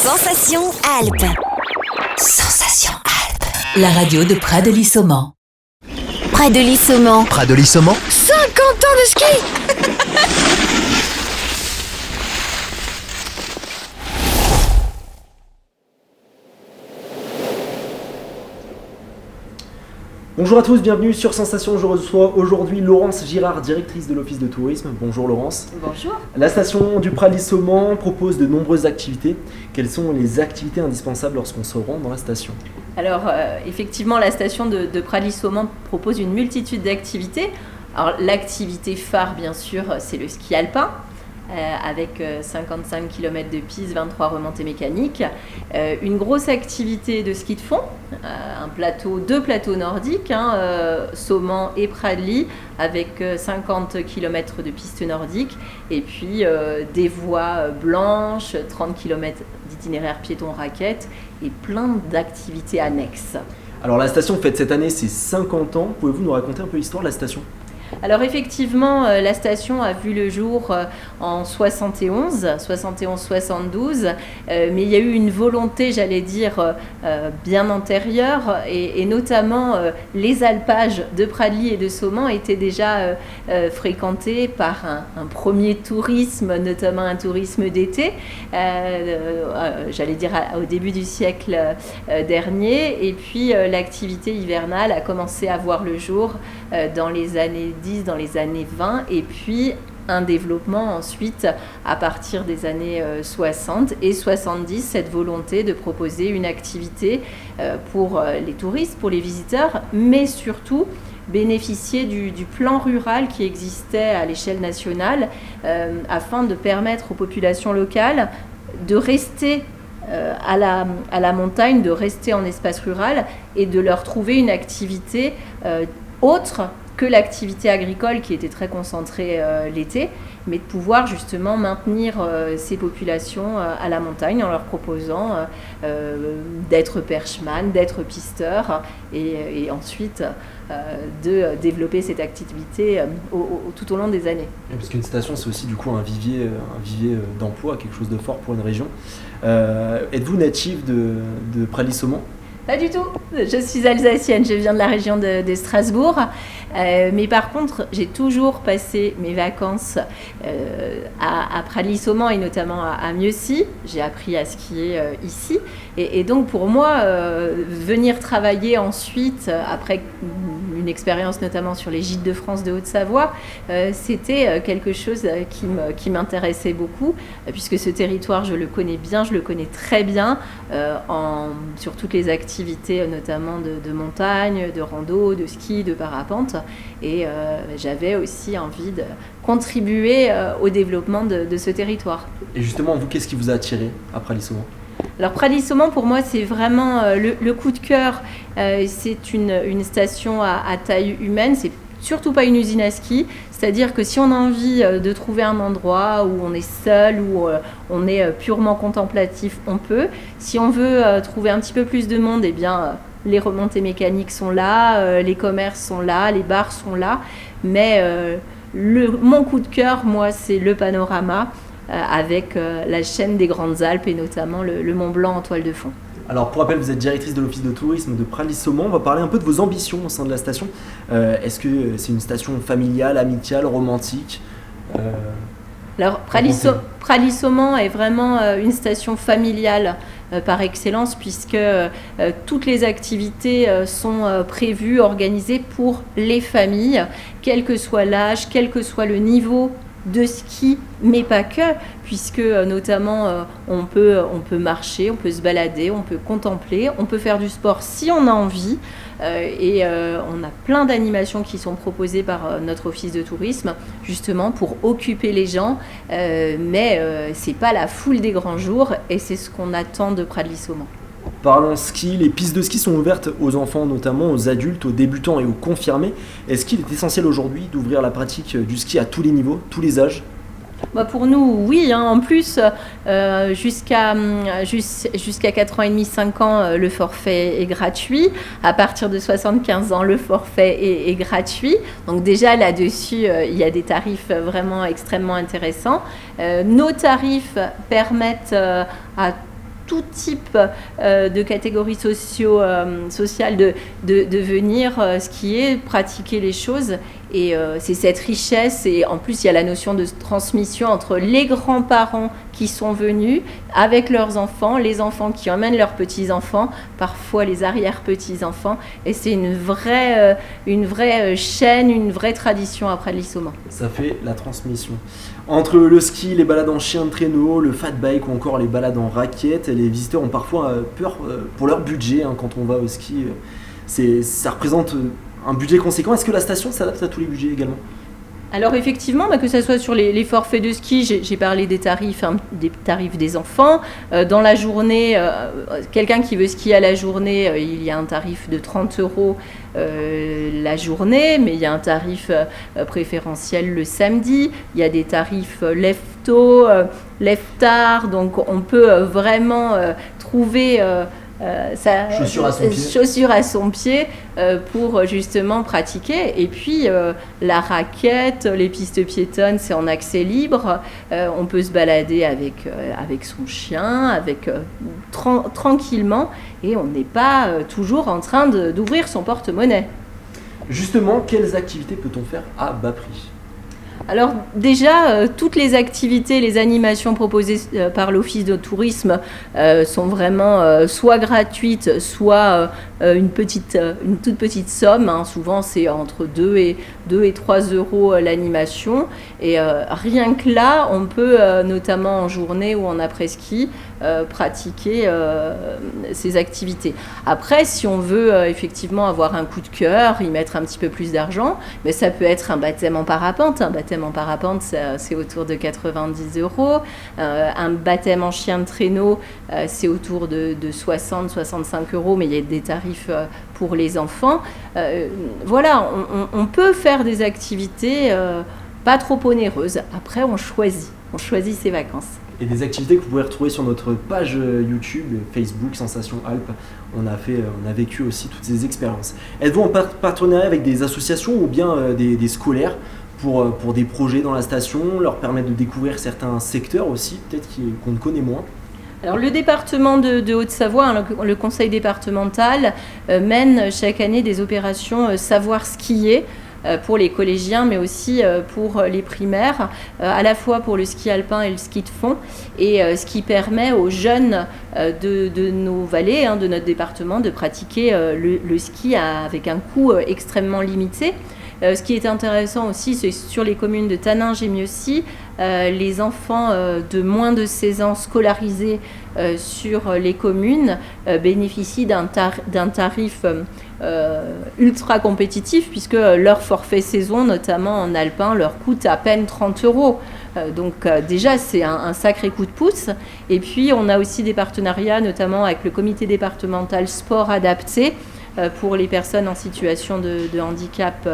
Sensation Alpes. Sensation Alpes. La radio de Pradely-Saumont. Pradely-Saumont. Pradely-Saumont. 50 ans de ski. Bonjour à tous, bienvenue sur Sensation. Je reçois aujourd'hui Laurence Girard, directrice de l'Office de tourisme. Bonjour Laurence. Bonjour. La station du Pradely-Saumont propose de nombreuses activités. Quelles sont les activités indispensables lorsqu'on se rend dans la station ? Alors effectivement, la station de Pradely-Saumont propose une multitude d'activités. Alors l'activité phare, bien sûr, c'est le ski alpin. Avec 55 km de piste, 23 remontées mécaniques. Une grosse activité de ski de fond, deux plateaux nordiques, Saumont et Pradely, avec 50 km de piste nordique, et puis des voies blanches, 30 km d'itinéraire piéton raquette, et plein d'activités annexes. Alors la station fête cette année ses 50 ans. Pouvez-vous nous raconter un peu l'histoire de la station ? Alors effectivement, la station a vu le jour en 71-72, mais il y a eu une volonté, j'allais dire, bien antérieure, et notamment les alpages de Pradely et de Saumont étaient déjà fréquentés par un premier tourisme, notamment un tourisme d'été, j'allais dire au début du siècle dernier, et puis l'activité hivernale a commencé à voir le jour dans les années 10, dans les années 20, et puis un développement ensuite à partir des années 60 et 70, cette volonté de proposer une activité pour les touristes, pour les visiteurs, mais surtout bénéficier du plan rural qui existait à l'échelle nationale afin de permettre aux populations locales de rester à la montagne, de rester en espace rural et de leur trouver une activité autre que l'activité agricole qui était très concentrée l'été, mais de pouvoir justement maintenir ces populations à la montagne en leur proposant d'être perchman, d'être pisteur et ensuite de développer cette activité tout au long des années. Parce qu'une station, c'est aussi du coup un vivier d'emploi, quelque chose de fort pour une région. Êtes-vous native de Pradely-Saumont ? Pas du tout, je suis alsacienne, je viens de la région de Strasbourg, mais par contre j'ai toujours passé mes vacances à Pradely-Saumont et notamment à Mieuxy. J'ai appris à skier ici et donc pour moi venir travailler ensuite après une expérience notamment sur les gîtes de France de Haute-Savoie, c'était quelque chose qui m'intéressait beaucoup puisque ce territoire je le connais bien, je le connais très bien sur toutes les activités notamment de montagne, de rando, de ski, de parapente et j'avais aussi envie de contribuer au développement de ce territoire. Et justement, vous, qu'est-ce qui vous a attiré à Pradely-Saumont ? Alors Pradely-Saumont pour moi c'est vraiment le coup de cœur, c'est une station à taille humaine, c'est surtout pas une usine à ski, c'est-à-dire que si on a envie de trouver un endroit où on est seul, où on est purement contemplatif, on peut. Si on veut trouver un petit peu plus de monde, eh bien les remontées mécaniques sont là, les commerces sont là, les bars sont là, mais mon coup de cœur, moi, c'est le panorama avec la chaîne des Grandes Alpes et notamment le Mont Blanc en toile de fond. Alors pour rappel, vous êtes directrice de l'Office de tourisme de Pradely-Saumont. On va parler un peu de vos ambitions au sein de la station. Est-ce que c'est une station familiale, amicale, romantique ? Alors Pradely-Saumont est vraiment une station familiale par excellence puisque toutes les activités sont prévues, organisées pour les familles, quel que soit l'âge, quel que soit le niveau de ski, mais pas que, puisque notamment on peut marcher, on peut se balader, on peut contempler, on peut faire du sport si on a envie et on a plein d'animations qui sont proposées par notre office de tourisme justement pour occuper les gens, mais c'est pas la foule des grands jours et c'est ce qu'on attend de Pradely-Saumont. Parlons ski, les pistes de ski sont ouvertes aux enfants, notamment aux adultes, aux débutants et aux confirmés. Est-ce qu'il est essentiel aujourd'hui d'ouvrir la pratique du ski à tous les niveaux, tous les âges ? Pour nous, oui. En plus, jusqu'à 4 ans et demi, 5 ans, le forfait est gratuit. À partir de 75 ans, le forfait est gratuit. Donc déjà, là-dessus, il y a des tarifs vraiment extrêmement intéressants. Nos tarifs permettent à tout type de catégories sociales de venir skier, pratiquer les choses. Et c'est cette richesse, et en plus il y a la notion de transmission entre les grands-parents qui sont venus avec leurs enfants, les enfants qui emmènent leurs petits-enfants, parfois les arrière-petits-enfants, et c'est une vraie chaîne, une vraie tradition à Pradly-Saumont. Ça fait la transmission. Entre le ski, les balades en chien de traîneau, le fat bike ou encore les balades en raquette, les visiteurs ont parfois peur pour leur budget quand on va au ski. Ça représente un budget conséquent. Est-ce que la station s'adapte à tous les budgets également ? Alors effectivement, que ce soit sur les forfaits de ski, j'ai parlé des tarifs des enfants. Dans la journée, quelqu'un qui veut skier à la journée, il y a un tarif de 30 € la journée, mais il y a un tarif préférentiel le samedi. Il y a des tarifs lève-tôt, lève-tard, donc on peut vraiment trouver chaussure à son pied pour justement pratiquer. Et puis la raquette, les pistes piétonnes, c'est en accès libre. On peut se balader avec son chien, tranquillement, et on n'est pas toujours en train d'ouvrir son porte-monnaie. Justement, quelles activités peut-on faire à bas prix ? Alors déjà, toutes les activités, les animations proposées par l'Office de tourisme sont vraiment soit gratuites, soit une toute petite somme. Souvent, c'est entre 2 et 3 € l'animation. Et rien que là, on peut, notamment en journée ou en après-ski, pratiquer ces activités. Après, si on veut effectivement avoir un coup de cœur, y mettre un petit peu plus d'argent, mais ça peut être un baptême en parapente. Un baptême en parapente, c'est autour de 90 €. Un baptême en chien de traîneau, c'est autour de 60-65 €, mais il y a des tarifs pour les enfants. Voilà, on peut faire des activités pas trop onéreuses. Après, on choisit ses vacances. Et des activités que vous pouvez retrouver sur notre page YouTube, Facebook, Sensation Alpes. On a vécu aussi toutes ces expériences. Êtes-vous en partenariat avec des associations ou bien des scolaires pour des projets dans la station, leur permettre de découvrir certains secteurs aussi, peut-être qu'on ne connaît moins ? Alors le département de Haute-Savoie, le conseil départemental, mène chaque année des opérations savoir skier pour les collégiens, mais aussi pour les primaires, à la fois pour le ski alpin et le ski de fond, et ce qui permet aux jeunes de nos vallées, de notre département, de pratiquer le ski avec un coût extrêmement limité. Ce qui est intéressant aussi, c'est sur les communes de Taninges et Mieuxy, les enfants de moins de 16 ans scolarisés sur les communes bénéficient d'un tarif ultra compétitif, puisque leur forfait saison, notamment en alpin, leur coûte à peine 30 €. Donc déjà, c'est un sacré coup de pouce. Et puis, on a aussi des partenariats, notamment avec le comité départemental sport adapté, pour les personnes en situation de handicap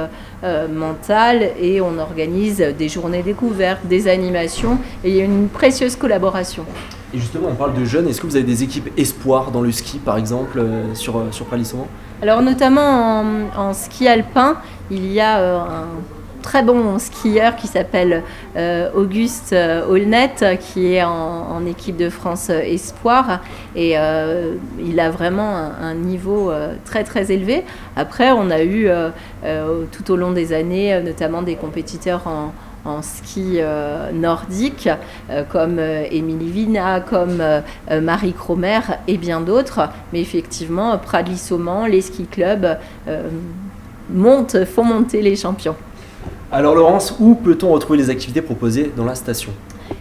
mental, et on organise des journées découvertes, des animations, et il y a une précieuse collaboration. Et justement, on parle de jeunes, est-ce que vous avez des équipes espoirs dans le ski par exemple sur Pradly-Saumont ? Alors notamment en ski alpin, il y a un très bon skieur qui s'appelle Auguste Aulnet, qui est en équipe de France Espoir, et il a vraiment un niveau très très élevé. Après, on a eu tout au long des années notamment des compétiteurs en ski nordique, comme Émilie Vina, comme Marie Cromer et bien d'autres. Mais effectivement, Pradly-Saumont, les ski clubs font monter les champions. Alors Laurence, où peut-on retrouver les activités proposées dans la station ?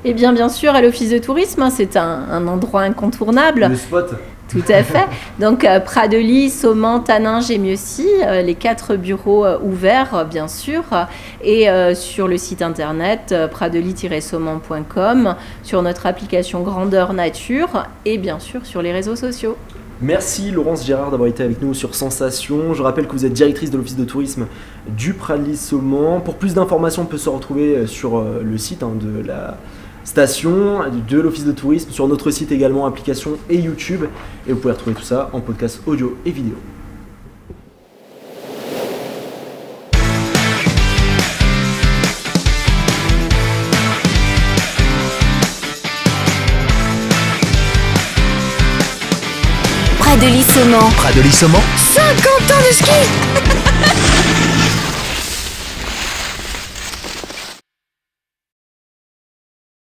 Eh bien sûr, à l'Office de tourisme, c'est un endroit incontournable. Le spot. Tout à fait. Donc Pradly, Saumont, Taninges et Mieuxy, les 4 bureaux ouverts, bien sûr, et sur le site internet pradly-saumont.com, sur notre application Grandeur Nature, et bien sûr sur les réseaux sociaux. Merci Laurence Gérard d'avoir été avec nous sur Sensation. Je rappelle que vous êtes directrice de l'Office de tourisme du Pradly-Saumont. Pour plus d'informations, on peut se retrouver sur le site de la station, de l'Office de tourisme, sur notre site également, application et YouTube. Et vous pouvez retrouver tout ça en podcast audio et vidéo. Près de Lissomant. Près de Lissomant, 50 ans de ski.